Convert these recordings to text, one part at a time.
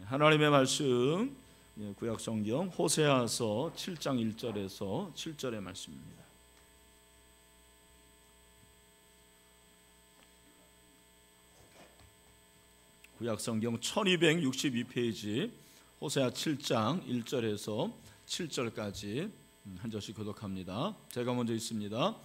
하나님의 말씀 구약성경 호세아서 7장 1절에서 7절의 말씀입니다. 구약성경 1262페이지 호세아 7장 1절에서 7절까지 한 절씩 교독합니다. 제가 먼저 읽습니다.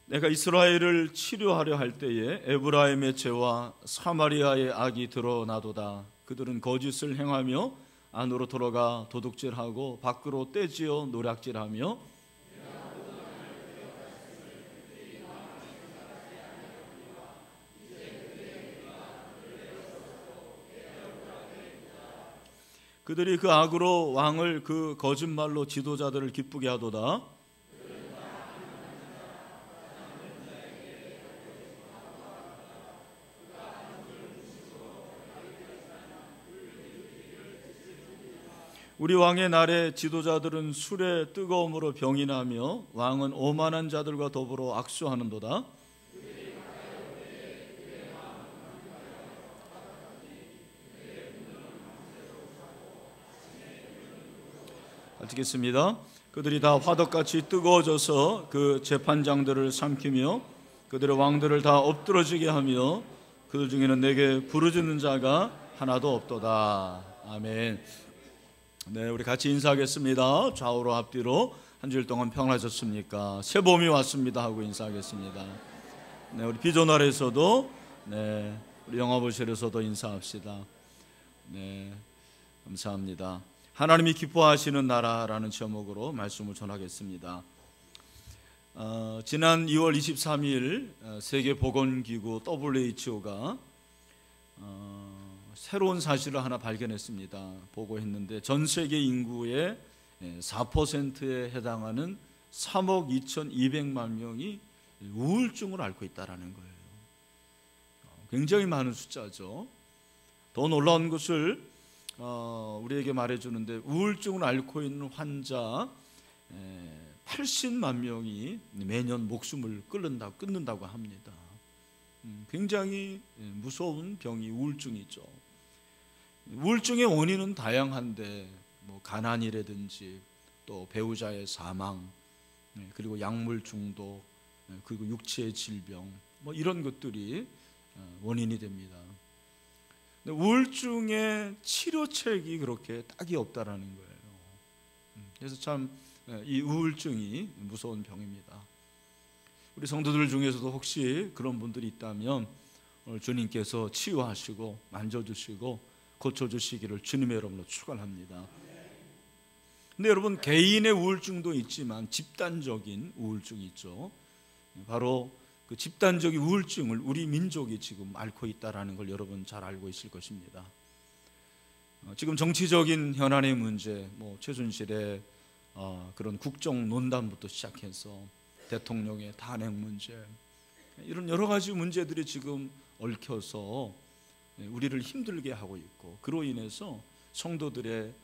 내가 이스라엘을 치료하려 할 때에 에브라임의 죄와 사마리아의 악이 드러나도다. 그들은 거짓을 행하며 안으로 들어가 도둑질하고 밖으로 떼지어 노략질하며 그들이 그 악으로 왕을 그 거짓말로 지도자들을 기쁘게 하도다. 우리 왕의 날에 지도자들은 술의 뜨거움으로 병이 나며 왕은 오만한 자들과 더불어 악수하는도다. 읽겠습니다. 그들이 다 화덕같이 뜨거워져서 그 재판장들을 삼키며 그들의 왕들을 다 엎드러지게 하며 그들 중에는 내게 부르짖는 자가 하나도 없도다. 아멘. 네, 우리 같이 인사하겠습니다. 좌우로 앞뒤로 한 주일 동안 평안하셨습니까? 새 봄이 왔습니다 하고 인사하겠습니다. 네, 우리 비전할에서도 네, 우리 영화부실에서도 인사합시다. 네, 감사합니다. 하나님이 기뻐하시는 나라라는 제목으로 말씀을 전하겠습니다. 지난 2월 23일 세계보건기구 WHO가 새로운 사실을 하나 발견했습니다. 보고했는데 전 세계 인구의 4%에 해당하는 3억 2,200만 명이 우울증을 앓고 있다는 거예요. 굉장히 많은 숫자죠. 더 놀라운 것을 우리에게 말해주는데 우울증을 앓고 있는 환자 80만 명이 매년 목숨을 끊는다고 합니다. 굉장히 무서운 병이 우울증이죠. 우울증의 원인은 다양한데 가난이라든지 또 배우자의 사망, 그리고 약물 중독, 그리고 육체의 질병 이런 것들이 원인이 됩니다. 우울증의 치료책이 그렇게 딱이 없다라는 거예요. 그래서 참 이 우울증이 무서운 병입니다. 우리 성도들 중에서도 혹시 그런 분들이 있다면 오늘 주님께서 치유하시고 만져주시고 고쳐주시기를 주님의 이름으로 축원합니다. 근데 여러분, 개인의 우울증도 있지만 집단적인 우울증이 있죠. 바로 그 집단적인 우울증을 우리 민족이 지금 앓고 있다는 걸 여러분 잘 알고 있을 것입니다. 지금 정치적인 현안의 문제, 최순실의 그런 국정 논란부터 시작해서 대통령의 탄핵 문제, 이런 여러 가지 문제들이 지금 얽혀서 우리를 힘들게 하고 있고, 그로 인해서 성도들의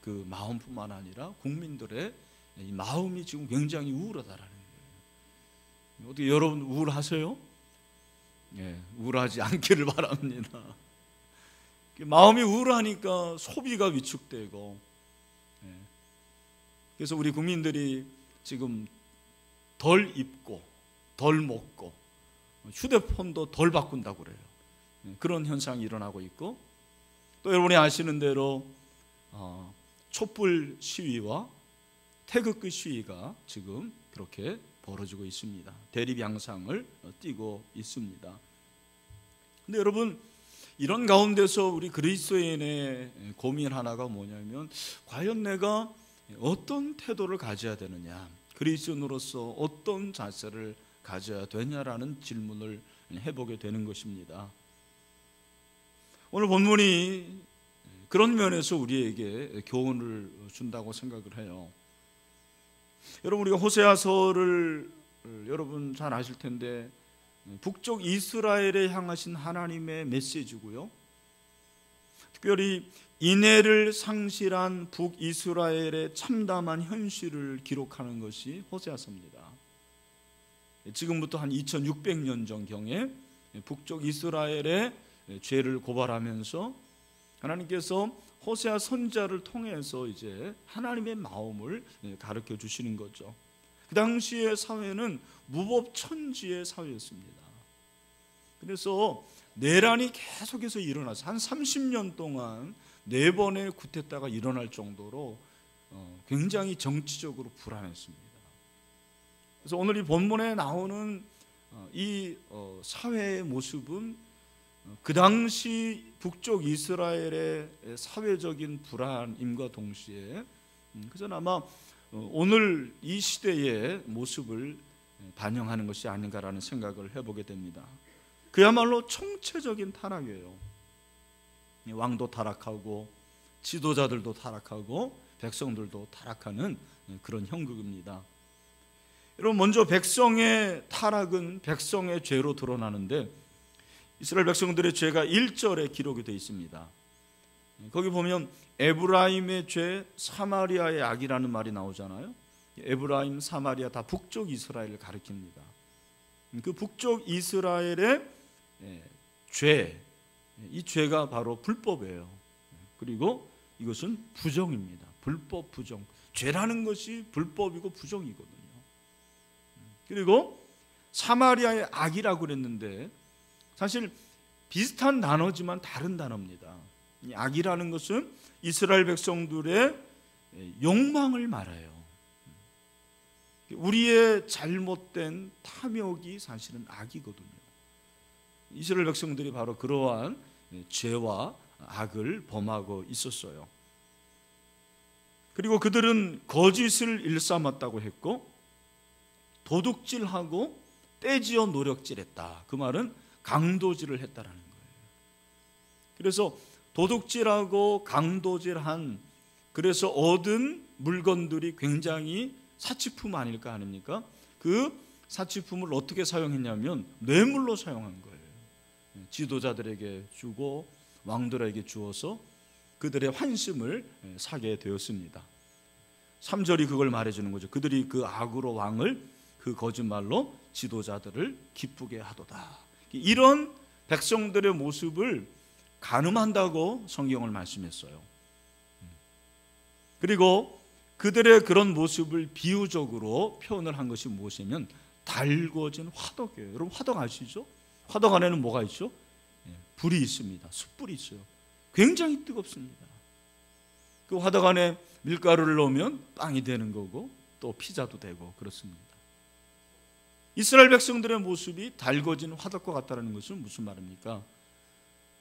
그 마음뿐만 아니라 국민들의 이 마음이 지금 굉장히 우울하다라는 거예요. 어떻게 여러분 우울하세요? 우울하지 않기를 바랍니다. 마음이 우울하니까 소비가 위축되고, 그래서 우리 국민들이 지금 덜 입고 덜 먹고 휴대폰도 덜 바꾼다고 그래요. 그런 현상이 일어나고 있고, 또 여러분이 아시는 대로 촛불 시위와 태극기 시위가 지금 그렇게 벌어지고 있습니다. 대립 양상을 띠고 있습니다. 근데 여러분, 이런 가운데서 우리 그리스도인의 고민 하나가 뭐냐면, 과연 내가 어떤 태도를 가져야 되느냐, 그리스도인으로서 어떤 자세를 가져야 되냐라는 질문을 해보게 되는 것입니다. 오늘 본문이 그런 면에서 우리에게 교훈을 준다고 생각을 해요. 여러분, 우리가 호세아서를 여러분 잘 아실 텐데 북쪽 이스라엘에 향하신 하나님의 메시지고요, 특별히 인애를 상실한 북이스라엘의 참담한 현실을 기록하는 것이 호세아서입니다. 지금부터 한 2600년 전경에 북쪽 이스라엘의 죄를 고발하면서 하나님께서 호세아 선지자를 통해서 이제 하나님의 마음을 가르쳐 주시는 거죠. 그 당시의 사회는 무법천지의 사회였습니다. 그래서 내란이 계속해서 일어나서 한 30년 동안 4번의 쿠데타가 일어날 정도로 굉장히 정치적으로 불안했습니다. 그래서 오늘 이 본문에 나오는 이 사회의 모습은 그 당시 북쪽 이스라엘의 사회적인 불안임과 동시에 그래서 아마 오늘 이 시대의 모습을 반영하는 것이 아닌가라는 생각을 해보게 됩니다. 그야말로 총체적인 타락이에요. 왕도 타락하고 지도자들도 타락하고 백성들도 타락하는 그런 형국입니다. 여러분, 먼저 백성의 타락은 백성의 죄로 드러나는데 이스라엘 백성들의 죄가 1절에 기록이 되어 있습니다. 거기 보면 에브라임의 죄, 사마리아의 악이라는 말이 나오잖아요. 에브라임, 사마리아 다 북쪽 이스라엘을 가리킵니다. 그 북쪽 이스라엘의 죄, 이 죄가 바로 불법이에요. 그리고 이것은 부정입니다. 불법, 부정. 죄라는 것이 불법이고 부정이거든요. 그리고 사마리아의 악이라고 그랬는데 사실 비슷한 단어지만 다른 단어입니다. 이 악이라는 것은 이스라엘 백성들의 욕망을 말해요. 우리의 잘못된 탐욕이 사실은 악이거든요. 이스라엘 백성들이 바로 그러한 죄와 악을 범하고 있었어요. 그리고 그들은 거짓을 일삼았다고 했고 도둑질하고 떼지어 노력질했다. 그 말은 강도질을 했다라는 거예요. 그래서 도둑질하고 강도질한 그래서 얻은 물건들이 굉장히 사치품 아닐까 아닙니까? 그 사치품을 어떻게 사용했냐면 뇌물로 사용한 거예요. 지도자들에게 주고 왕들에게 주어서 그들의 환심을 사게 되었습니다. 3절이 그걸 말해주는 거죠. 그들이 그 악으로 왕을 그 거짓말로 지도자들을 기쁘게 하도다. 이런 백성들의 모습을 간음한다고 성경을 말씀했어요. 그리고 그들의 그런 모습을 비유적으로 표현을 한 것이 무엇이냐면 달궈진 화덕이에요. 여러분, 화덕 아시죠? 화덕 안에는 뭐가 있죠? 불이 있습니다. 숯불이 있어요. 굉장히 뜨겁습니다. 그 화덕 안에 밀가루를 넣으면 빵이 되는 거고 또 피자도 되고 그렇습니다. 이스라엘 백성들의 모습이 달궈진 화덕과 같다는 것은 무슨 말입니까?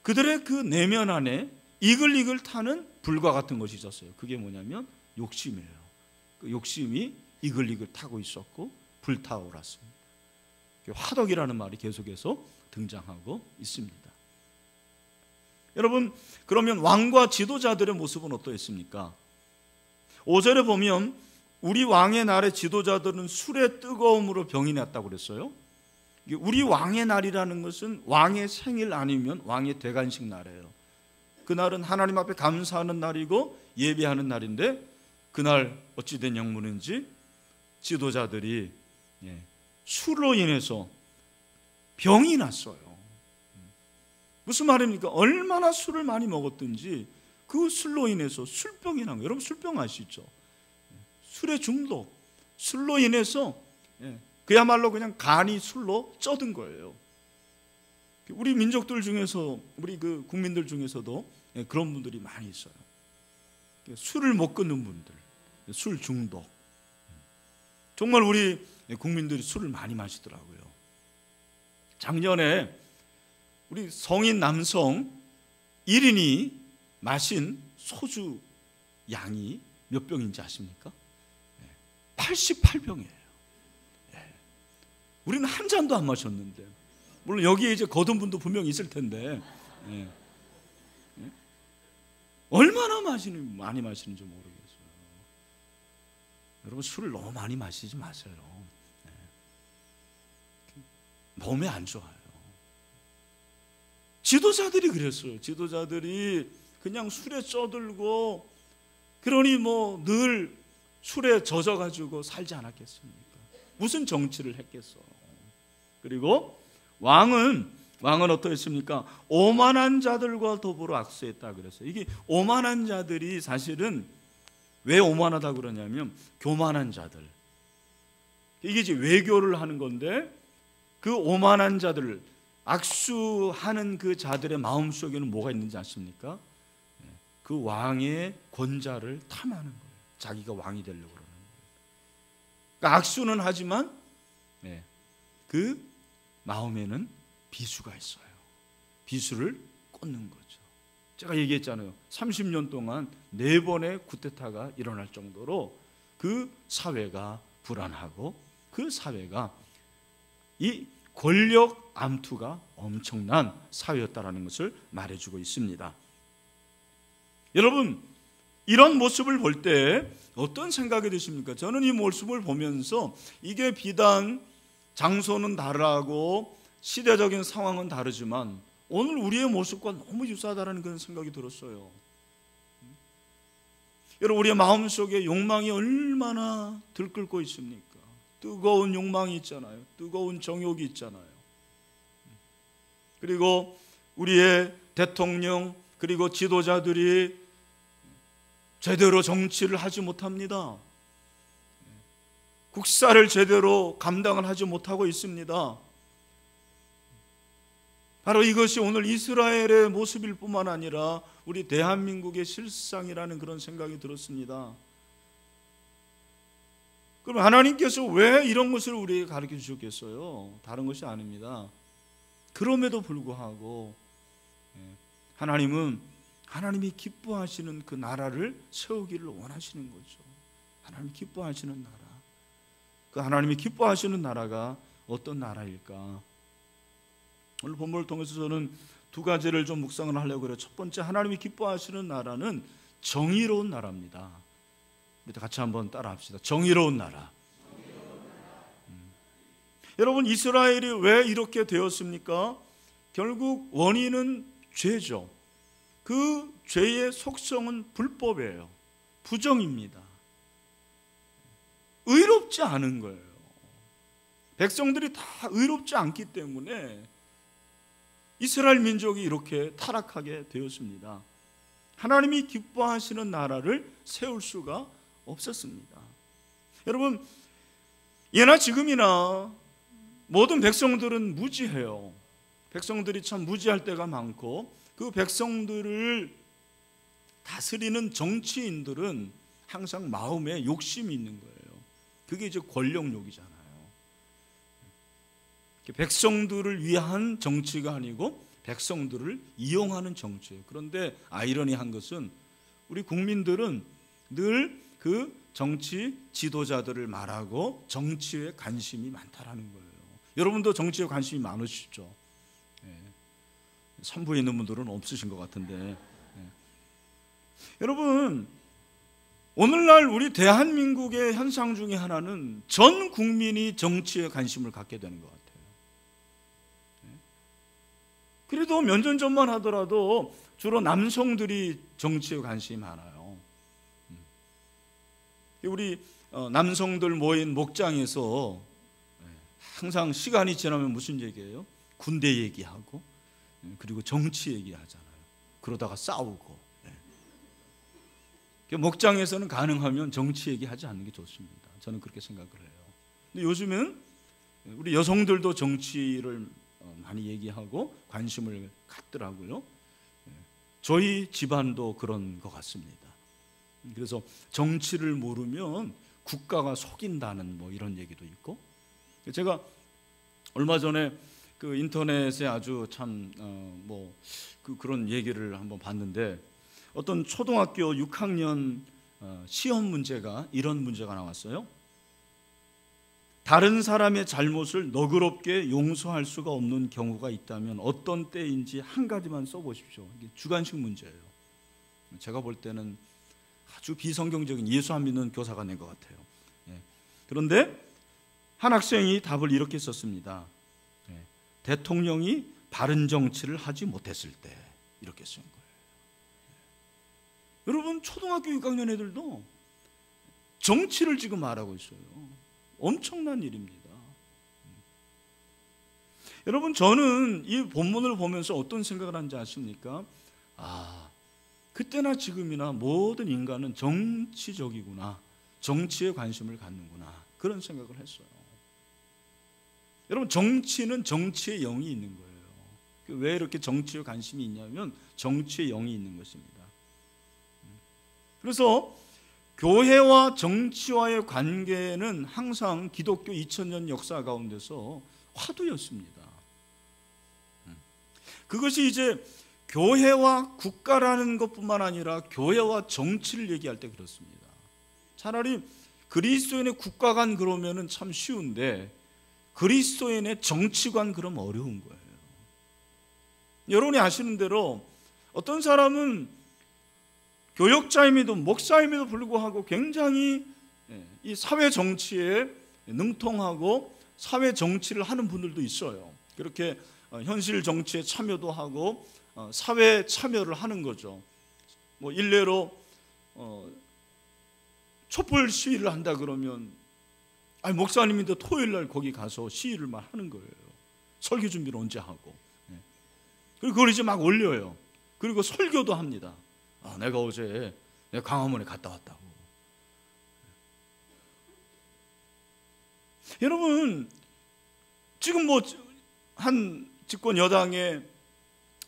그들의 그 내면 안에 이글이글 타는 불과 같은 것이 있었어요. 그게 뭐냐면 욕심이에요. 그 욕심이 이글이글 타고 있었고 불타올랐습니다. 화덕이라는 말이 계속해서 등장하고 있습니다. 여러분, 그러면 왕과 지도자들의 모습은 어떠했습니까? 5절에 보면 우리 왕의 날에 지도자들은 술의 뜨거움으로 병이 났다고 그랬어요. 우리 왕의 날이라는 것은 왕의 생일 아니면 왕의 대관식 날이에요. 그날은 하나님 앞에 감사하는 날이고 예배하는 날인데 그날 어찌된 영문인지 지도자들이 술로 인해서 병이 났어요. 무슨 말입니까? 얼마나 술을 많이 먹었든지 그 술로 인해서 술병이 난 거예요. 여러분, 술병 아시죠? 술의 중독, 술로 인해서 그야말로 그냥 간이 술로 쪄든 거예요. 우리 민족들 중에서, 우리 그 국민들 중에서도 그런 분들이 많이 있어요. 술을 못 끊는 분들, 술 중독. 정말 우리 국민들이 술을 많이 마시더라고요. 작년에 우리 성인 남성 1인이 마신 소주 양이 몇 병인지 아십니까? 88병이에요. 우리는 한 잔도 안 마셨는데, 물론 여기에 이제 거둔 분도 분명히 있을 텐데 얼마나 많이 마시는지 모르겠어요. 여러분, 술을 너무 많이 마시지 마세요. 몸에 안 좋아요. 지도자들이 그랬어요. 지도자들이 그냥 술에 쪄들고 그러니 뭐 늘 술에 젖어가지고 살지 않았겠습니까? 무슨 정치를 했겠어. 그리고 왕은 왕은 어떠했습니까? 오만한 자들과 더불어 악수했다 그랬어요. 이게 오만한 자들이 사실은 왜 오만하다고 그러냐면 교만한 자들. 이게 이제 외교를 하는 건데 그 오만한 자들, 악수하는 그 자들의 마음속에는 뭐가 있는지 아십니까? 그 왕의 권좌를 탐하는 거예요. 자기가 왕이 되려고 그러는 거예요. 그러니까 악수는 하지만 그 마음에는 비수가 있어요. 비수를 꽂는 거죠. 제가 얘기했잖아요. 30년 동안 4번의 쿠데타가 일어날 정도로 그 사회가 불안하고 그 사회가 이 권력 암투가 엄청난 사회였다라는 것을 말해주고 있습니다. 여러분, 이런 모습을 볼 때 어떤 생각이 드십니까? 저는 이 모습을 보면서 이게 비단 장소는 다르고 시대적인 상황은 다르지만 오늘 우리의 모습과 너무 유사하다는 그런 생각이 들었어요. 여러분, 우리의 마음속에 욕망이 얼마나 들끓고 있습니까? 뜨거운 욕망이 있잖아요. 뜨거운 정욕이 있잖아요. 그리고 우리의 대통령 그리고 지도자들이 제대로 정치를 하지 못합니다. 국사를 제대로 감당을 하지 못하고 있습니다. 바로 이것이 오늘 이스라엘의 모습일 뿐만 아니라 우리 대한민국의 실상이라는 그런 생각이 들었습니다. 그럼 하나님께서 왜 이런 것을 우리에게 가르쳐 주셨겠어요? 다른 것이 아닙니다. 그럼에도 불구하고 하나님은 하나님이 기뻐하시는 그 나라를 세우기를 원하시는 거죠. 하나님이 기뻐하시는 나라. 그 하나님이 기뻐하시는 나라가 어떤 나라일까? 오늘 본문을 통해서 저는 2가지를 좀 묵상을 하려고 그래요. 첫 번째, 하나님이 기뻐하시는 나라는 정의로운 나라입니다. 우리 같이 한번 따라 합시다. 정의로운 나라. 여러분, 이스라엘이 왜 이렇게 되었습니까? 결국 원인은 죄죠. 그 죄의 속성은 불법이에요. 부정입니다. 의롭지 않은 거예요. 백성들이 다 의롭지 않기 때문에 이스라엘 민족이 이렇게 타락하게 되었습니다. 하나님이 기뻐하시는 나라를 세울 수가 없었습니다. 여러분, 예나 지금이나 모든 백성들은 무지해요. 백성들이 참 무지할 때가 많고 그 백성들을 다스리는 정치인들은 항상 마음에 욕심이 있는 거예요. 그게 이제 권력욕이잖아요. 백성들을 위한 정치가 아니고 백성들을 이용하는 정치예요. 그런데 아이러니한 것은 우리 국민들은 늘 그 정치 지도자들을 말하고 정치에 관심이 많다라는 거예요. 여러분도 정치에 관심이 많으시죠? 선부에 있는 분들은 없으신 것 같은데, 여러분, 오늘날 우리 대한민국의 현상 중에 하나는 전 국민이 정치에 관심을 갖게 되는 것 같아요. 그래도 몇 년 전만 하더라도 주로 남성들이 정치에 관심이 많아요. 우리 남성들 모인 목장에서 항상 시간이 지나면 무슨 얘기예요? 군대 얘기하고 그리고 정치 얘기하잖아요. 그러다가 싸우고. 목장에서는 가능하면 정치 얘기하지 않는 게 좋습니다. 저는 그렇게 생각을 해요. 근데 요즘은 우리 여성들도 정치를 많이 얘기하고 관심을 갖더라고요. 저희 집안도 그런 것 같습니다. 그래서 정치를 모르면 국가가 속인다는 뭐 이런 얘기도 있고, 제가 얼마 전에 그 인터넷에 아주 참 그런 얘기를 한번 봤는데, 어떤 초등학교 6학년 시험 문제가 이런 문제가 나왔어요. 다른 사람의 잘못을 너그럽게 용서할 수가 없는 경우가 있다면 어떤 때인지 한 가지만 써보십시오. 이게 주관식 문제예요. 제가 볼 때는 아주 비성경적인 예수 안 믿는 교사가 낸 것 같아요. 그런데 한 학생이 답을 이렇게 썼습니다. 대통령이 바른 정치를 하지 못했을 때, 이렇게 쓴 거예요. 여러분, 초등학교 6학년 애들도 정치를 지금 말하고 있어요. 엄청난 일입니다. 여러분, 저는 이 본문을 보면서 어떤 생각을 하는지 아십니까? 그때나 지금이나 모든 인간은 정치적이구나, 정치에 관심을 갖는구나, 그런 생각을 했어요. 여러분, 정치는 정치의 영이 있는 거예요. 왜 이렇게 정치에 관심이 있냐면 정치의 영이 있는 것입니다. 그래서 교회와 정치와의 관계는 항상 기독교 2000년 역사 가운데서 화두였습니다. 그것이 이제 교회와 국가라는 것뿐만 아니라 교회와 정치를 얘기할 때 그렇습니다. 차라리 그리스도인의 국가관 그러면은 참 쉬운데 그리스도인의 정치관 그러면 어려운 거예요. 여러분이 아시는 대로 어떤 사람은 교역자임에도 목사임에도 불구하고 굉장히 이 사회 정치에 능통하고 사회 정치를 하는 분들도 있어요. 그렇게 현실 정치에 참여도 하고 사회 참여를 하는 거죠. 뭐 일례로 촛불 시위를 한다 그러면 목사님인데 토요일 날 거기 가서 시위를 막 하는 거예요. 설교 준비를 언제 하고. 그리고 그걸 이제 막 올려요. 그리고 설교도 합니다. 내가 어제 광화문에 갔다 왔다고. 여러분, 지금 뭐 한 집권 여당의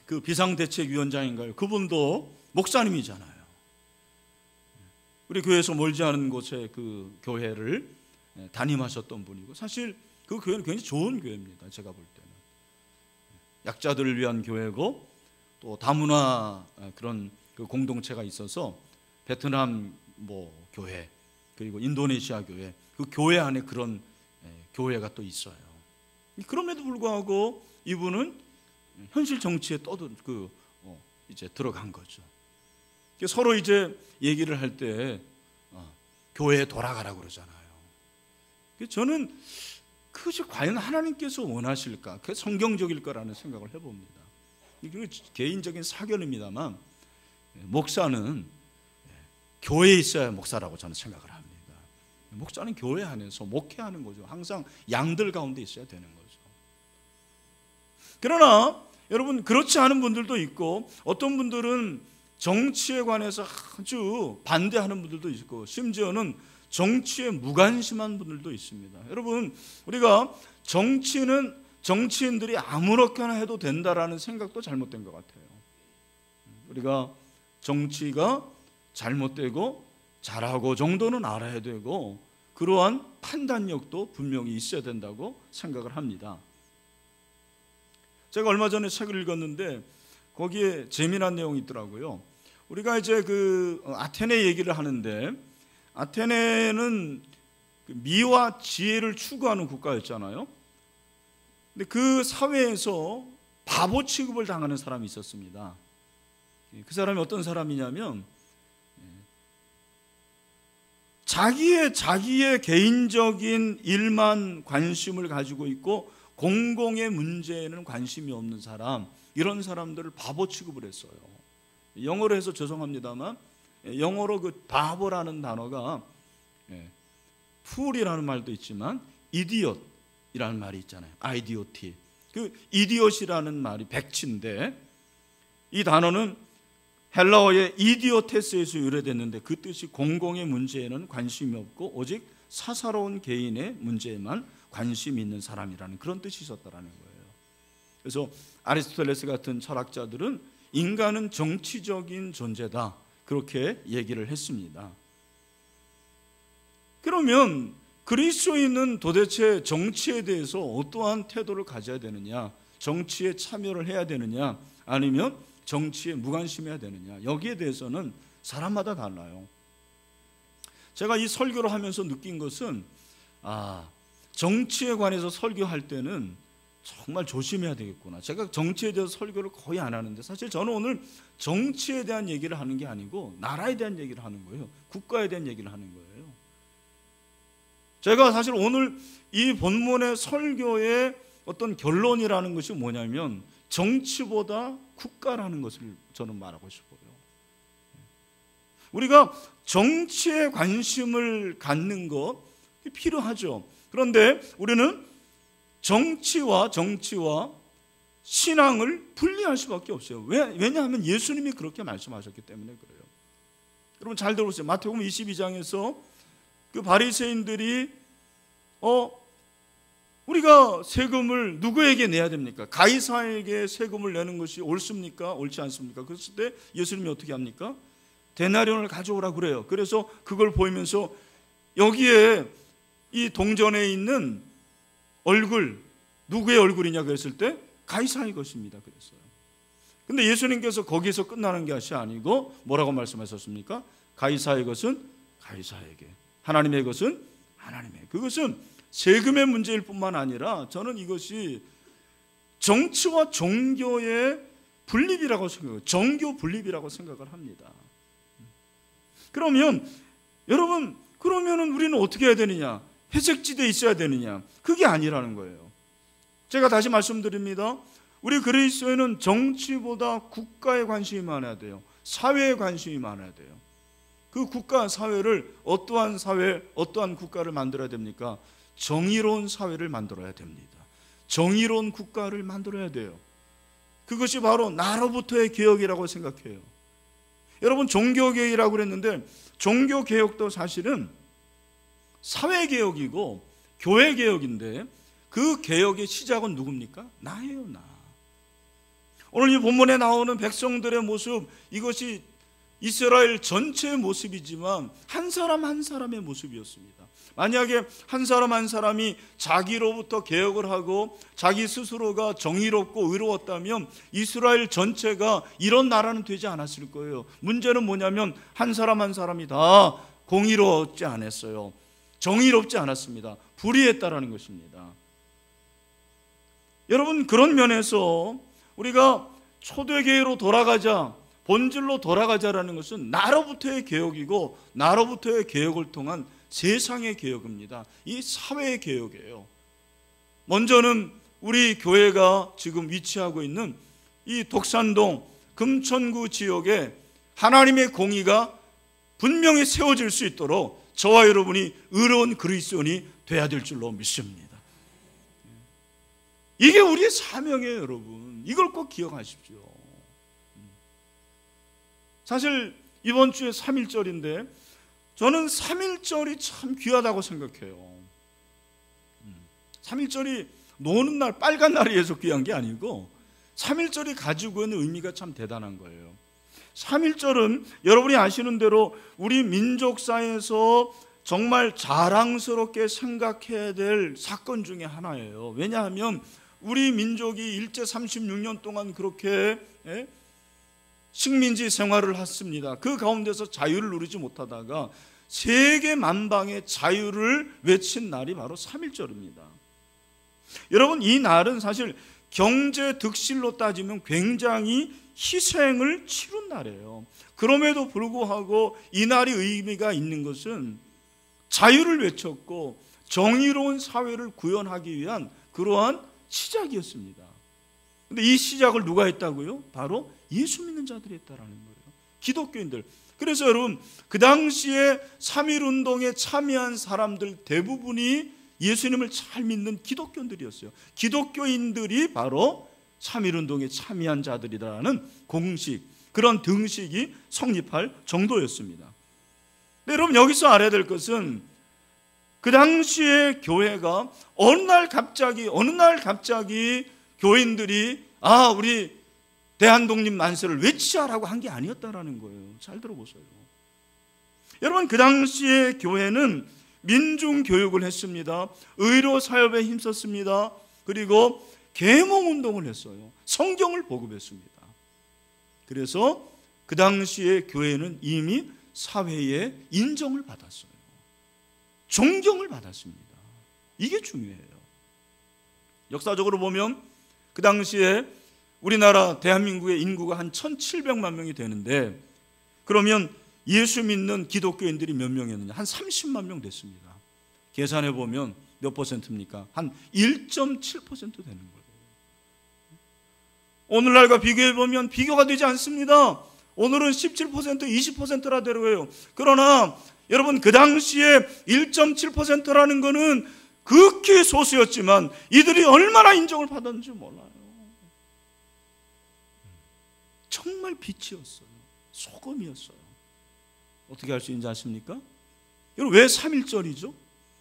그 비상대책위원장인가요? 그분도 목사님이잖아요. 우리 교회에서 멀지 않은 곳에 그 교회를 담임하셨던 분이고, 사실 그 교회는 굉장히 좋은 교회입니다. 제가 볼 때는 약자들을 위한 교회고, 또 다문화 그런 그 공동체가 있어서 베트남 뭐 교회, 그리고 인도네시아 교회, 그 교회 안에 그런 교회가 또 있어요. 그럼에도 불구하고 이분은 현실 정치에 이제 들어간 거죠. 서로 이제 얘기를 할 때 교회에 돌아가라고 그러잖아요. 저는 그것이 과연 하나님께서 원하실까? 그게 성경적일 거라는 생각을 해봅니다. 이게 개인적인 사견입니다만 목사는 교회에 있어야 목사라고 저는 생각을 합니다. 목사는 교회 안에서 목회하는 거죠. 항상 양들 가운데 있어야 되는 거죠. 그러나 여러분, 그렇지 않은 분들도 있고, 어떤 분들은 정치에 관해서 아주 반대하는 분들도 있고, 심지어는 정치에 무관심한 분들도 있습니다. 여러분, 우리가 정치인들이 아무렇게나 해도 된다라는 생각도 잘못된 것 같아요. 우리가 정치가 잘못되고 잘하고 정도는 알아야 되고, 그러한 판단력도 분명히 있어야 된다고 생각을 합니다. 제가 얼마 전에 책을 읽었는데 거기에 재미난 내용이 있더라고요. 우리가 이제 그 아테네 얘기를 하는데, 아테네는 미와 지혜를 추구하는 국가였잖아요. 근데 그 사회에서 바보 취급을 당하는 사람이 있었습니다. 그 사람이 어떤 사람이냐면 자기의 개인적인 일만 관심을 가지고 있고 공공의 문제에는 관심이 없는 사람, 이런 사람들을 바보 취급을 했어요. 영어로 해서 죄송합니다만, 영어로 그 바보라는 단어가 fool이라는 말도 있지만 idiot이라는 말이 있잖아요. idiot. 그 idiot이라는 말이 백치인데, 이 단어는 헬라어의 이디오테스에서 유래됐는데 그 뜻이 공공의 문제에는 관심이 없고 오직 사사로운 개인의 문제에만 관심이 있는 사람이라는 그런 뜻이 있었다라는 거예요. 그래서 아리스토텔레스 같은 철학자들은 인간은 정치적인 존재다, 그렇게 얘기를 했습니다. 그러면 그리스도인은 도대체 정치에 대해서 어떠한 태도를 가져야 되느냐, 정치에 참여를 해야 되느냐, 아니면 정치에 무관심해야 되느냐, 여기에 대해서는 사람마다 달라요. 제가 이 설교를 하면서 느낀 것은 정치에 관해서 설교할 때는 정말 조심해야 되겠구나. 제가 정치에 대해서 설교를 거의 안 하는데, 사실 저는 오늘 정치에 대한 얘기를 하는 게 아니고 나라에 대한 얘기를 하는 거예요. 국가에 대한 얘기를 하는 거예요. 제가 사실 오늘 이 본문의 설교의 어떤 결론이라는 것이 뭐냐면 정치보다 국가라는 것을 저는 말하고 싶어요. 우리가 정치에 관심을 갖는 것 필요하죠. 그런데 우리는 정치와 신앙을 분리할 수밖에 없어요. 왜냐하면 예수님이 그렇게 말씀하셨기 때문에 그래요. 여러분 잘 들어보세요. 마태복음 22장에서 그 바리새인들이 우리가 세금을 누구에게 내야 됩니까? 가이사에게 세금을 내는 것이 옳습니까? 옳지 않습니까? 그랬을 때 예수님이 어떻게 합니까? 데나리온을 가져오라 그래요. 그래서 그걸 보이면서 여기에 이 동전에 있는 얼굴, 누구의 얼굴이냐 그랬을 때 가이사의 것입니다 그랬어요. 근데 예수님께서 거기서 끝나는 것이 아니고 뭐라고 말씀하셨습니까? 가이사의 것은 가이사에게, 하나님의 것은 하나님에게. 그것은 세금의 문제일 뿐만 아니라 저는 이것이 정치와 종교의 분립이라고 생각해요. 정교 분립이라고 생각을 합니다. 그러면 여러분, 그러면은 우리는 어떻게 해야 되느냐? 회색지대에 있어야 되느냐? 그게 아니라는 거예요. 제가 다시 말씀드립니다. 우리 그리스도인은 정치보다 국가에 관심이 많아야 돼요. 사회에 관심이 많아야 돼요. 그 국가 사회를 어떠한 사회, 어떠한 국가를 만들어야 됩니까? 정의로운 사회를 만들어야 됩니다. 정의로운 국가를 만들어야 돼요. 그것이 바로 나로부터의 개혁이라고 생각해요. 여러분 종교개혁이라고 그랬는데 종교개혁도 사실은 사회개혁이고 교회개혁인데 그 개혁의 시작은 누굽니까? 나예요, 나. 오늘 이 본문에 나오는 백성들의 모습, 이것이 이스라엘 전체의 모습이지만 한 사람 한 사람의 모습이었습니다. 만약에 한 사람 한 사람이 자기로부터 개혁을 하고 자기 스스로가 정의롭고 의로웠다면 이스라엘 전체가 이런 나라는 되지 않았을 거예요. 문제는 뭐냐면 한 사람 한 사람이 다 공의롭지 않았어요. 정의롭지 않았습니다. 불의했다라는 것입니다. 여러분 그런 면에서 우리가 초대교회로 돌아가자, 본질로 돌아가자라는 것은 나로부터의 개혁이고 나로부터의 개혁을 통한 세상의 개혁입니다. 이 사회의 개혁이에요. 먼저는 우리 교회가 지금 위치하고 있는 이 독산동 금천구 지역에 하나님의 공의가 분명히 세워질 수 있도록 저와 여러분이 의로운 그리스도인이 돼야 될 줄로 믿습니다. 이게 우리의 사명이에요, 여러분. 이걸 꼭 기억하십시오. 사실 이번 주에 3.1절인데 저는 3.1절이 참 귀하다고 생각해요. 3.1절이 노는 날, 빨간 날에 해서 귀한 게 아니고 3.1절이 가지고 있는 의미가 참 대단한 거예요. 3.1절은 여러분이 아시는 대로 우리 민족사에서 정말 자랑스럽게 생각해야 될 사건 중에 하나예요. 왜냐하면 우리 민족이 일제 36년 동안 그렇게 식민지 생활을 했습니다. 그 가운데서 자유를 누리지 못하다가 세계 만방의 자유를 외친 날이 바로 3.1절입니다. 여러분 이 날은 사실 경제 득실로 따지면 굉장히 희생을 치른 날이에요. 그럼에도 불구하고 이 날이 의미가 있는 것은 자유를 외쳤고 정의로운 사회를 구현하기 위한 그러한 시작이었습니다. 근데 이 시작을 누가 했다고요? 바로 예수 믿는 자들이 했다라는 거예요. 기독교인들. 그래서 여러분 그 당시에 3.1운동에 참여한 사람들 대부분이 예수님을 잘 믿는 기독교인들이었어요. 기독교인들이 바로 3.1운동에 참여한 자들이라는 공식, 그런 등식이 성립할 정도였습니다. 근데 여러분 여기서 알아야 될 것은 그 당시에 교회가 어느 날 갑자기 교인들이 우리 대한독립 만세를 외치자라고 한 게 아니었다라는 거예요. 잘 들어보세요. 여러분 그 당시에 교회는 민중교육을 했습니다. 의료 사업에 힘썼습니다. 그리고 계몽운동을 했어요. 성경을 보급했습니다. 그래서 그 당시에 교회는 이미 사회의 인정을 받았어요. 존경을 받았습니다. 이게 중요해요. 역사적으로 보면 그 당시에 우리나라 대한민국의 인구가 한 1,700만 명이 되는데 그러면 예수 믿는 기독교인들이 몇 명이었느냐? 한 30만 명 됐습니다. 계산해 보면 몇 퍼센트입니까? 한 1.7% 되는 거예요. 오늘날과 비교해 보면 비교가 되지 않습니다. 오늘은 17%, 20%라 되고요. 그러나 여러분 그 당시에 1.7%라는 것은 극히 소수였지만 이들이 얼마나 인정을 받았는지 몰라요. 정말 빛이었어요. 소금이었어요. 어떻게 할 수 있는지 아십니까? 여러분, 왜 3.1절이죠?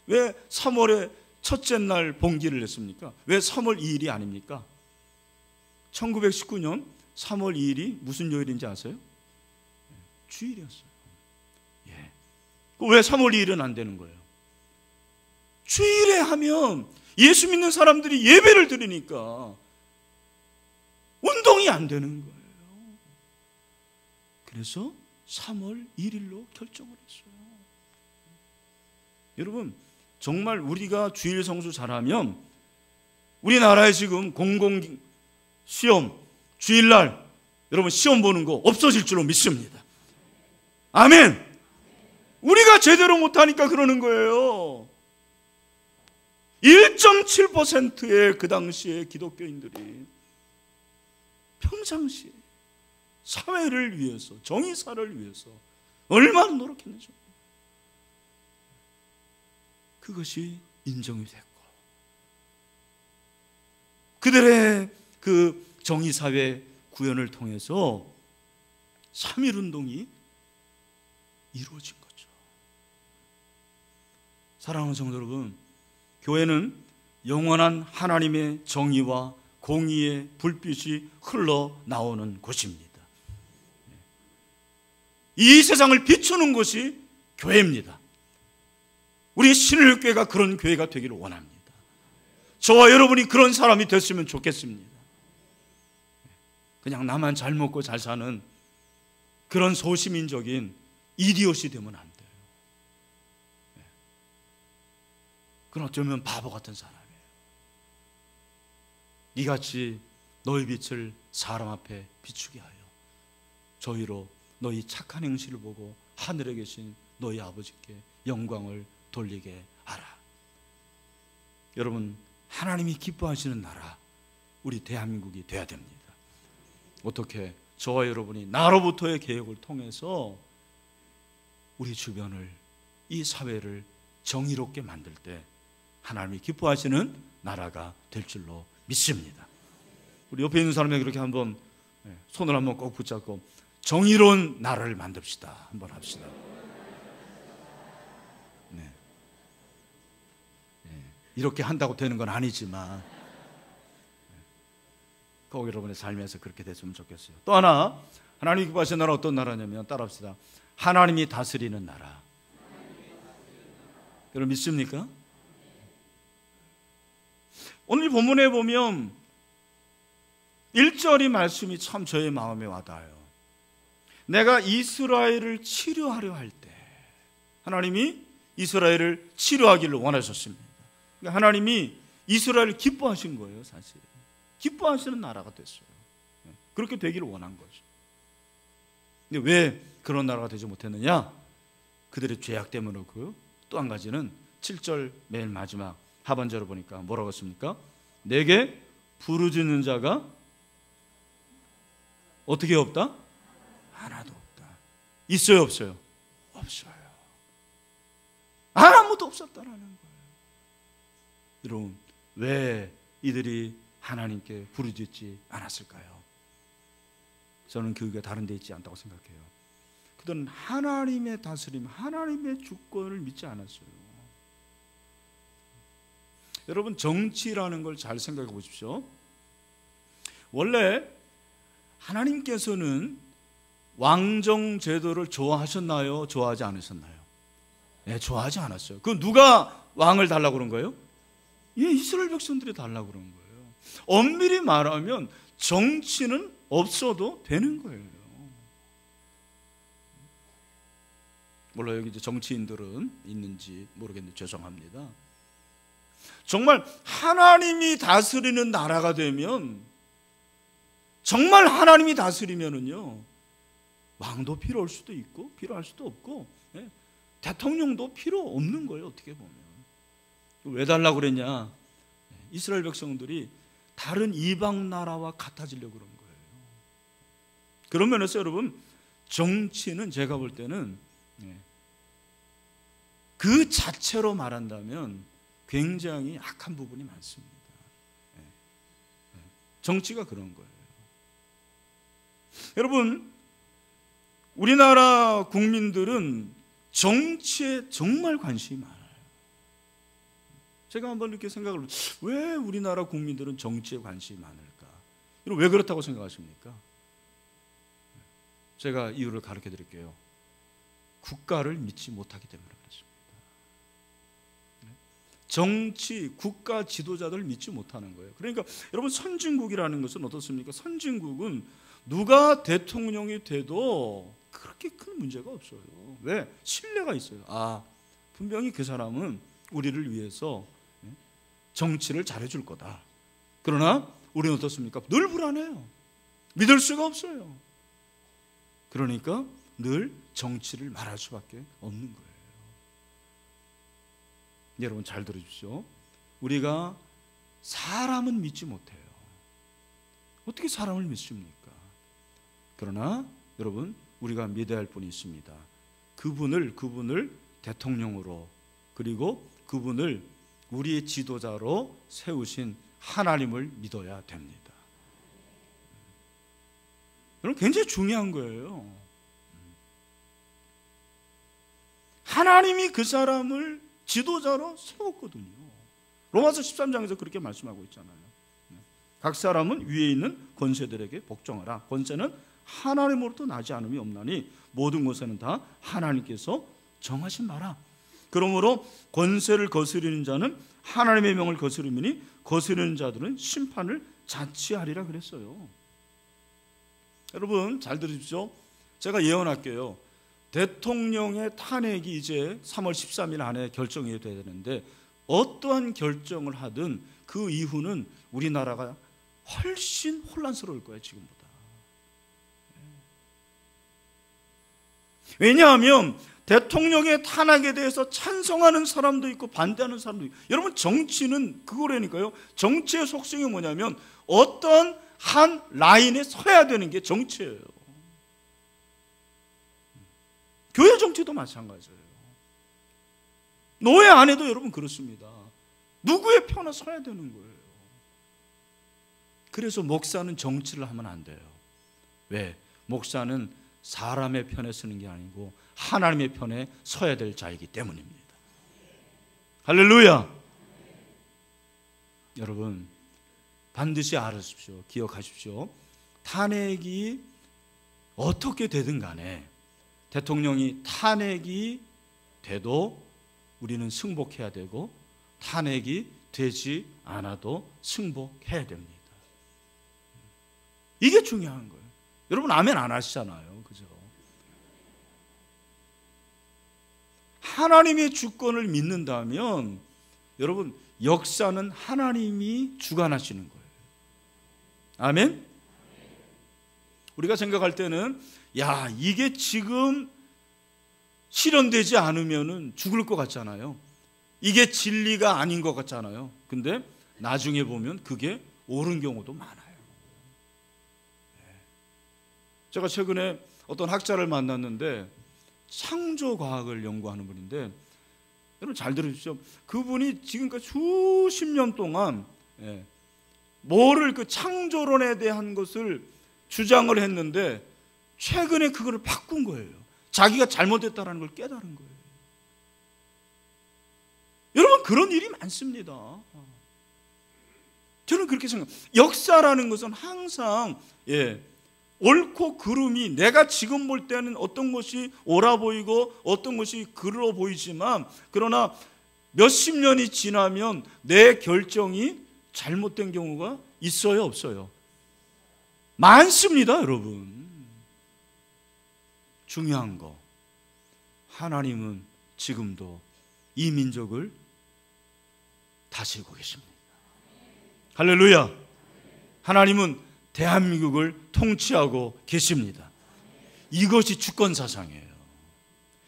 왜 3월의 첫째 날 봉기를 했습니까? 왜 3월 2일이 아닙니까? 1919년 3월 2일이 무슨 요일인지 아세요? 주일이었어요. 예. 왜 3월 2일은 안 되는 거예요? 주일에 하면 예수 믿는 사람들이 예배를 드리니까 운동이 안 되는 거예요. 그래서 3월 1일로 결정을 했어요. 여러분, 정말 우리가 주일 성수 잘하면 우리나라에 지금 공공시험, 주일날 여러분 시험 보는 거 없어질 줄로 믿습니다. 아멘. 우리가 제대로 못하니까 그러는 거예요. 1.7%의 그 당시에 기독교인들이 평상시에 사회를 위해서, 정의사를 위해서 얼마나 노력했는지 그것이 인정이 됐고, 그들의 그 정의사회 구현을 통해서 3.1운동이 이루어진 거죠. 사랑하는 성도 여러분, 교회는 영원한 하나님의 정의와 공의의 불빛이 흘러나오는 곳입니다. 이 세상을 비추는 곳이 교회입니다. 우리 신일교회가 그런 교회가 되기를 원합니다. 저와 여러분이 그런 사람이 됐으면 좋겠습니다. 그냥 나만 잘 먹고 잘 사는 그런 소시민적인 이디엇이 되면 안 돼요. 그건 어쩌면 바보 같은 사람이에요. 이같이 너희 빛을 사람 앞에 비추게 하여 저희로 너희 착한 행실을 보고 하늘에 계신 너희 아버지께 영광을 돌리게 하라. 여러분, 하나님이 기뻐하시는 나라, 우리 대한민국이 돼야 됩니다. 어떻게? 저와 여러분이 나로부터의 계획을 통해서 우리 주변을, 이 사회를 정의롭게 만들 때 하나님이 기뻐하시는 나라가 될 줄로 믿습니다. 우리 옆에 있는 사람에게 그렇게 한번 손을 한번 꼭 붙잡고 정의로운 나라를 만듭시다. 한번 합시다. 네. 이렇게 한다고 되는 건 아니지만 꼭 여러분의 삶에서 그렇게 됐으면 좋겠어요. 또 하나, 하나님이 기뻐하시는 나라 어떤 나라냐면, 따라합시다. 하나님이 다스리는 나라. 여러분 믿습니까? 오늘 본문에 보면 1절의 말씀이 참 저의 마음에 와닿아요. 내가 이스라엘을 치료하려 할 때, 하나님이 이스라엘을 치료하기를 원하셨습니다. 그러니까 하나님이 이스라엘을 기뻐하신 거예요. 사실 기뻐하시는 나라가 됐어요. 그렇게 되기를 원한 거죠. 근데 왜 그런 나라가 되지 못했느냐? 그들의 죄악 때문이고요. 또 한 가지는 7절 맨 마지막 하반절을 보니까 뭐라고 했습니까? 내게 부르짖는 자가 어떻게 없다? 하나도 없다. 있어요, 없어요? 없어요. 아무도 없었다라는 거예요. 여러분, 왜 이들이 하나님께 부르짖지 않았을까요? 저는 그게 다른 데 있지 않다고 생각해요. 그들은 하나님의 다스림, 하나님의 주권을 믿지 않았어요. 여러분, 정치라는 걸 잘 생각해 보십시오. 원래 하나님께서는 왕정 제도를 좋아하셨나요? 좋아하지 않으셨나요? 네, 좋아하지 않았어요. 그 누가 왕을 달라고 그런 거예요? 예, 이스라엘 백성들이 달라고 그런 거예요. 엄밀히 말하면 정치는 없어도 되는 거예요. 물론 여기 이제 정치인들은 있는지 모르겠는데 죄송합니다. 정말 하나님이 다스리는 나라가 되면, 정말 하나님이 다스리면은요, 왕도 필요할 수도 있고 필요할 수도 없고, 대통령도 필요 없는 거예요. 어떻게 보면. 왜 달라고 그랬냐? 이스라엘 백성들이 다른 이방 나라와 같아지려고 그런 거예요. 그런 면에서 여러분, 정치는 제가 볼 때는 그 자체로 말한다면 굉장히 악한 부분이 많습니다. 정치가 그런 거예요. 여러분, 우리나라 국민들은 정치에 정말 관심이 많아요. 제가 한번 이렇게 생각을, 왜 우리나라 국민들은 정치에 관심이 많을까? 왜 그렇다고 생각하십니까? 제가 이유를 가르쳐 드릴게요. 국가를 믿지 못하기 때문에 그렇습니다. 정치, 국가 지도자들을 믿지 못하는 거예요. 그러니까 여러분, 선진국이라는 것은 어떻습니까? 선진국은 누가 대통령이 돼도 그렇게 큰 문제가 없어요. 왜? 신뢰가 있어요. 아, 분명히 그 사람은 우리를 위해서 정치를 잘해줄 거다. 그러나 우리는 어떻습니까? 늘 불안해요. 믿을 수가 없어요. 그러니까 늘 정치를 말할 수밖에 없는 거예요. 여러분, 잘 들어주십시오. 우리가 사람은 믿지 못해요. 어떻게 사람을 믿습니까? 그러나 여러분, 우리가 믿어야 할 분이 있습니다. 그분을 대통령으로, 그리고 그분을 우리의 지도자로 세우신 하나님을 믿어야 됩니다. 여러분, 굉장히 중요한 거예요. 하나님이 그 사람을 지도자로 세웠거든요. 로마서 13장에서 그렇게 말씀하고 있잖아요. 각 사람은 위에 있는 권세들에게 복종하라. 권세는 하나님으로부터 나지 않음이 없나니 모든 것에는 다 하나님께서 정하신 바라. 그러므로 권세를 거스르는 자는 하나님의 명을 거스르니 거스르는 자들은 심판을 자취하리라 그랬어요. 여러분, 잘 들으십시오. 제가 예언할게요. 대통령의 탄핵이 이제 3월 13일 안에 결정이 돼야 되는데, 어떠한 결정을 하든 그 이후는 우리나라가 훨씬 혼란스러울 거예요, 지금보다. 왜냐하면 대통령의 탄핵에 대해서 찬성하는 사람도 있고 반대하는 사람도 있고. 여러분, 정치는 그거라니까요. 정치의 속성이 뭐냐면 어떤 한 라인에 서야 되는 게 정치예요. 교회 정치도 마찬가지예요. 노예 안에도 여러분 그렇습니다. 누구의 편에 서야 되는 거예요. 그래서 목사는 정치를 하면 안 돼요. 왜? 목사는 사람의 편에 서는 게 아니고 하나님의 편에 서야 될 자이기 때문입니다. 할렐루야. 여러분, 반드시 알으십시오. 기억하십시오. 탄핵이 어떻게 되든 간에 대통령이 탄핵이 돼도 우리는 승복해야 되고, 탄핵이 되지 않아도 승복해야 됩니다. 이게 중요한 거예요. 여러분, 아멘 안 하시잖아요. 그죠? 하나님의 주권을 믿는다면 여러분, 역사는 하나님이 주관하시는 거예요. 아멘? 우리가 생각할 때는, 야, 이게 지금 실현되지 않으면 죽을 것 같잖아요. 이게 진리가 아닌 것 같잖아요. 근데 나중에 보면 그게 옳은 경우도 많아요. 제가 최근에 어떤 학자를 만났는데 창조과학을 연구하는 분인데, 여러분 잘 들으십시오. 그분이 지금까지 수십 년 동안 뭐를 그 창조론에 대한 것을 주장을 했는데 최근에 그거를 바꾼 거예요. 자기가 잘못했다는 걸 깨달은 거예요. 여러분, 그런 일이 많습니다. 저는 그렇게 생각해요. 역사라는 것은 항상 옳고 그름이, 내가 지금 볼 때는 어떤 것이 옳아 보이고 어떤 것이 그르러 보이지만, 그러나 몇십 년이 지나면 내 결정이 잘못된 경우가 있어요, 없어요? 많습니다, 여러분. 중요한 거, 하나님은 지금도 이 민족을 다스리고 계십니다. 할렐루야. 하나님은 대한민국을 통치하고 계십니다. 이것이 주권 사상이에요.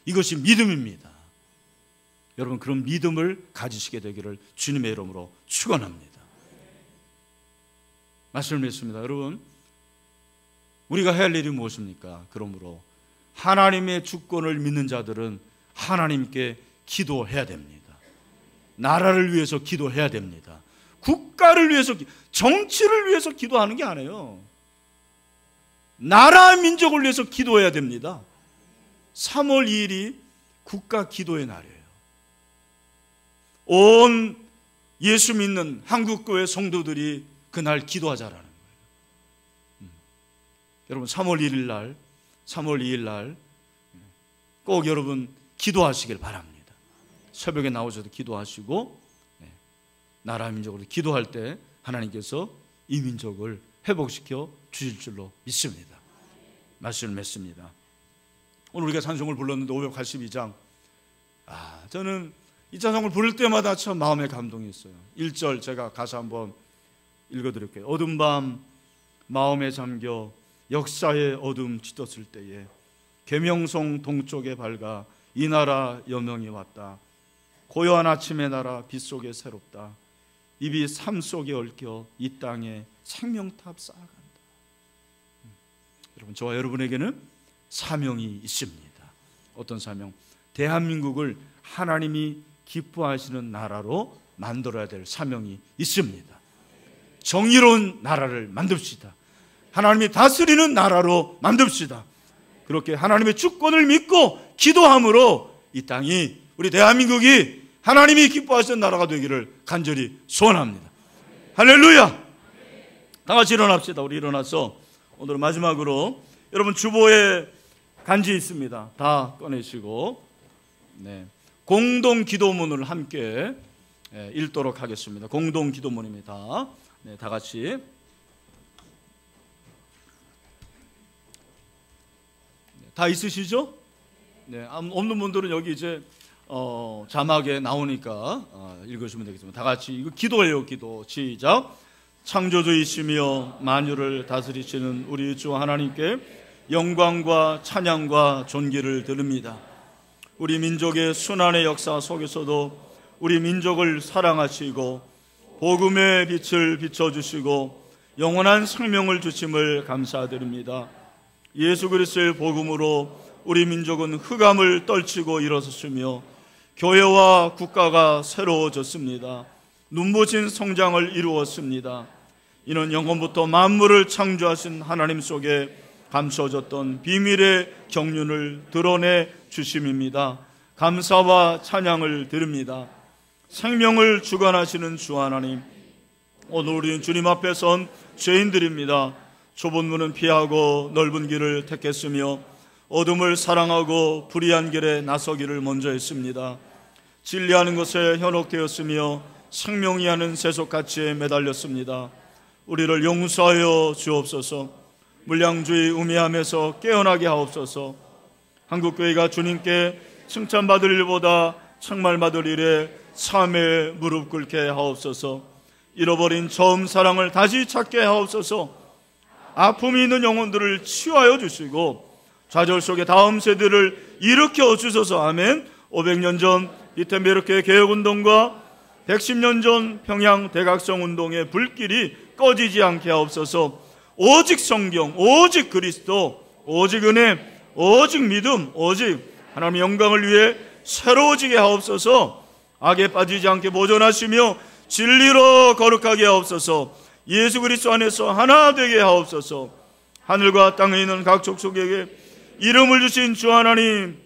이것이 믿음입니다. 여러분, 그런 믿음을 가지시게 되기를 주님의 이름으로 축원합니다. 말씀을 맺습니다. 여러분, 우리가 해야 할 일이 무엇입니까? 그러므로 하나님의 주권을 믿는 자들은 하나님께 기도해야 됩니다. 나라를 위해서 기도해야 됩니다. 국가를 위해서, 정치를 위해서 기도하는 게 아니에요. 나라 민족을 위해서 기도해야 됩니다. 3월 2일이 국가 기도의 날이에요. 온 예수 믿는 한국교회 성도들이 그날 기도하자라는 거예요. 여러분 3월 1일 날, 3월 2일 날 꼭 여러분 기도하시길 바랍니다. 새벽에 나오셔서 기도하시고 나라 민족으로 기도할 때 하나님께서 이 민족을 회복시켜 주실 줄로 믿습니다. 말씀을 맺습니다. 오늘 우리가 찬송을 불렀는데 582장, 저는 이 찬송을 부를 때마다 참 마음에 감동이 있어요. 1절 제가 가사 한번 읽어드릴게요. 어두운 밤 마음에 잠겨 역사의 어둠 짙었을 때에 계명성 동쪽에 밝아 이 나라 여명이 왔다. 고요한 아침의 나라 빛 속에 새롭다. 입이 삶 속에 얽혀 이 땅에 생명탑 쌓아간다. 여러분, 저와 여러분에게는 사명이 있습니다. 어떤 사명? 대한민국을 하나님이 기뻐하시는 나라로 만들어야 될 사명이 있습니다. 정의로운 나라를 만듭시다. 하나님이 다스리는 나라로 만듭시다. 그렇게 하나님의 주권을 믿고 기도함으로 이 땅이, 우리 대한민국이 하나님이 기뻐하시는 나라가 되기를 간절히 소원합니다. 할렐루야! 다 같이 일어납시다. 우리 일어나서 오늘 마지막으로 여러분 주보에 간지 있습니다. 다 꺼내시고 공동 기도문을 함께 읽도록 하겠습니다. 공동 기도문입니다. 다 같이 다 있으시죠? 없는 분들은 여기 이제 자막에 나오니까 읽으시면 되겠습니다. 다 같이 이거 기도예요. 기도 시작. 창조주이시며 만유를 다스리시는 우리 주 하나님께 영광과 찬양과 존귀를 드립니다. 우리 민족의 순환의 역사 속에서도 우리 민족을 사랑하시고 복음의 빛을 비춰주시고 영원한 생명을 주심을 감사드립니다. 예수 그리스도의 복음으로 우리 민족은 흑암을 떨치고 일어섰으며 교회와 국가가 새로워졌습니다. 눈부신 성장을 이루었습니다. 이는 영원부터 만물을 창조하신 하나님 속에 감춰졌던 비밀의 경륜을 드러내 주심입니다. 감사와 찬양을 드립니다. 생명을 주관하시는 주 하나님, 오늘 우리는 주님 앞에 선 죄인들입니다. 좁은 문은 피하고 넓은 길을 택했으며 어둠을 사랑하고 불의한 길에 나서기를 먼저 했습니다. 진리하는 것에 현혹되었으며 생명이 하는 세속가치에 매달렸습니다. 우리를 용서하여 주옵소서. 물량주의 우매함에서 깨어나게 하옵소서. 한국교회가 주님께 칭찬받을 일보다 책말받을 일에 삶에 무릎 꿇게 하옵소서. 잃어버린 처음 사랑을 다시 찾게 하옵소서. 아픔이 있는 영혼들을 치유하여 주시고 좌절 속에 다음 세대를 일으켜 주소서. 아멘. 500년 전 비텐베르크의 개혁운동과 110년 전 평양 대각성운동의 불길이 꺼지지 않게 하옵소서. 오직 성경, 오직 그리스도, 오직 은혜, 오직 믿음, 오직 하나님의 영광을 위해 새로워지게 하옵소서. 악에 빠지지 않게 보존하시며 진리로 거룩하게 하옵소서. 예수 그리스도 안에서 하나 되게 하옵소서. 하늘과 땅에 있는 각 족속에게 이름을 주신 주 하나님,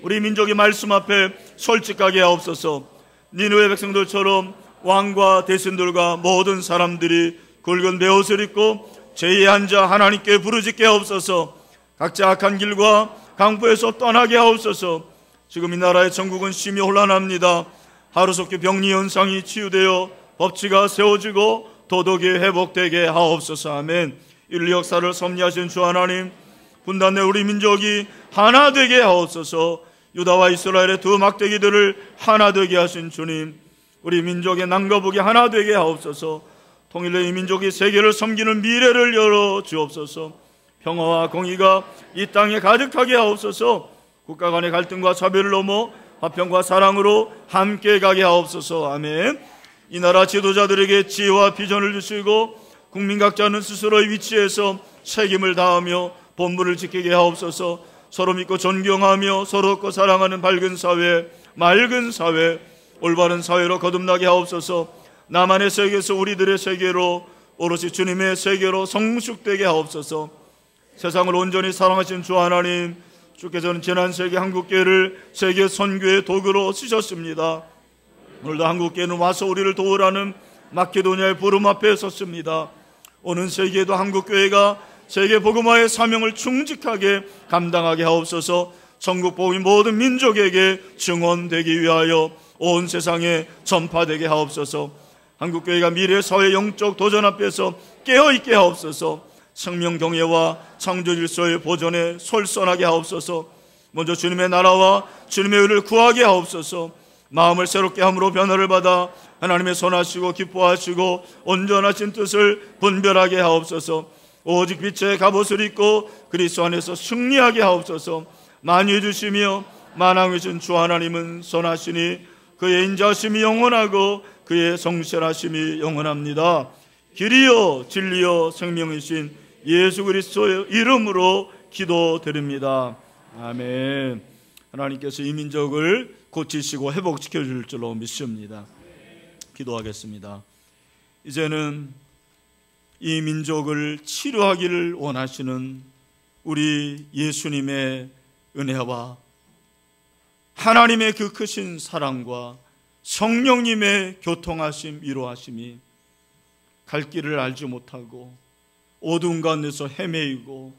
우리 민족의 말씀 앞에 솔직하게 하옵소서. 니느웨 백성들처럼 왕과 대신들과 모든 사람들이 굵은 베옷을 입고 제에 앉아 하나님께 부르짖게 하옵소서. 각자 악한 길과 강포에서 떠나게 하옵소서. 지금 이 나라의 전국은 심히 혼란합니다. 하루속히 병리 현상이 치유되어 법치가 세워지고 도덕이 회복되게 하옵소서. 아멘. 인류 역사를 섭리하신 주 하나님, 분단된 우리 민족이 하나 되게 하옵소서. 유다와 이스라엘의 두 막대기들을 하나 되게 하신 주님, 우리 민족의 남과 북이 하나 되게 하옵소서. 통일된 이 민족이 세계를 섬기는 미래를 열어 주옵소서. 평화와 공의가 이 땅에 가득하게 하옵소서. 국가 간의 갈등과 차별을 넘어 화평과 사랑으로 함께 가게 하옵소서. 아멘. 이 나라 지도자들에게 지혜와 비전을 주시고 국민 각자는 스스로의 위치에서 책임을 다하며 본분을 지키게 하옵소서. 서로 믿고 존경하며 서로 돕고 사랑하는 밝은 사회, 맑은 사회, 올바른 사회로 거듭나게 하옵소서. 나만의 세계에서 우리들의 세계로, 오롯이 주님의 세계로 성숙되게 하옵소서. 세상을 온전히 사랑하신 주 하나님, 주께서는 지난 세기 한국교회를 세계 선교의 도구로 쓰셨습니다. 오늘도 한국교회는 와서 우리를 도우라는 마케도니아의 부름 앞에 섰습니다. 오는 세기에도 한국교회가 세계 복음화의 사명을 충직하게 감당하게 하옵소서. 전국 복음이 모든 민족에게 증언되기 위하여 온 세상에 전파되게 하옵소서. 한국교회가 미래 사회 영적 도전 앞에서 깨어있게 하옵소서. 생명 경외와 창조 질서의 보존에 솔선하게 하옵소서. 먼저 주님의 나라와 주님의 의를 구하게 하옵소서. 마음을 새롭게 함으로 변화를 받아 하나님의 선하시고 기뻐하시고 온전하신 뜻을 분별하게 하옵소서. 오직 빛의 갑옷을 입고 그리스도 안에서 승리하게 하옵소서. 만유해 주시며 만왕이신 주 하나님은 선하시니 그의 인자하심이 영원하고 그의 성실하심이 영원합니다. 길이요 진리요 생명이신 예수 그리스도의 이름으로 기도드립니다. 아멘. 하나님께서 이 민족을 고치시고 회복시켜 줄 줄로 믿습니다. 기도하겠습니다. 이제는 이 민족을 치료하기를 원하시는 우리 예수님의 은혜와 하나님의 그 크신 사랑과 성령님의 교통하심, 위로하심이 갈 길을 알지 못하고 어두운 가운데서 헤매이고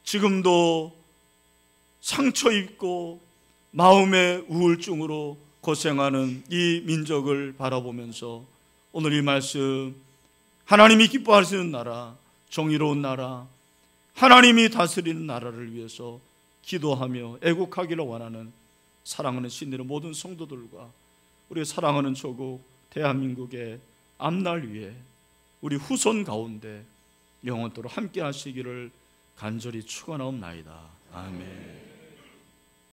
지금도 상처 입고 마음의 우울증으로 고생하는 이 민족을 바라보면서 오늘 이 말씀, 하나님이 기뻐하시는 나라, 정의로운 나라, 하나님이 다스리는 나라를 위해서 기도하며 애국하기를 원하는 사랑하는 신들의 모든 성도들과 우리 사랑하는 조국 대한민국의 앞날 위에 우리 후손 가운데 영원토록 함께 하시기를 간절히 축원하옵나이다. 아멘.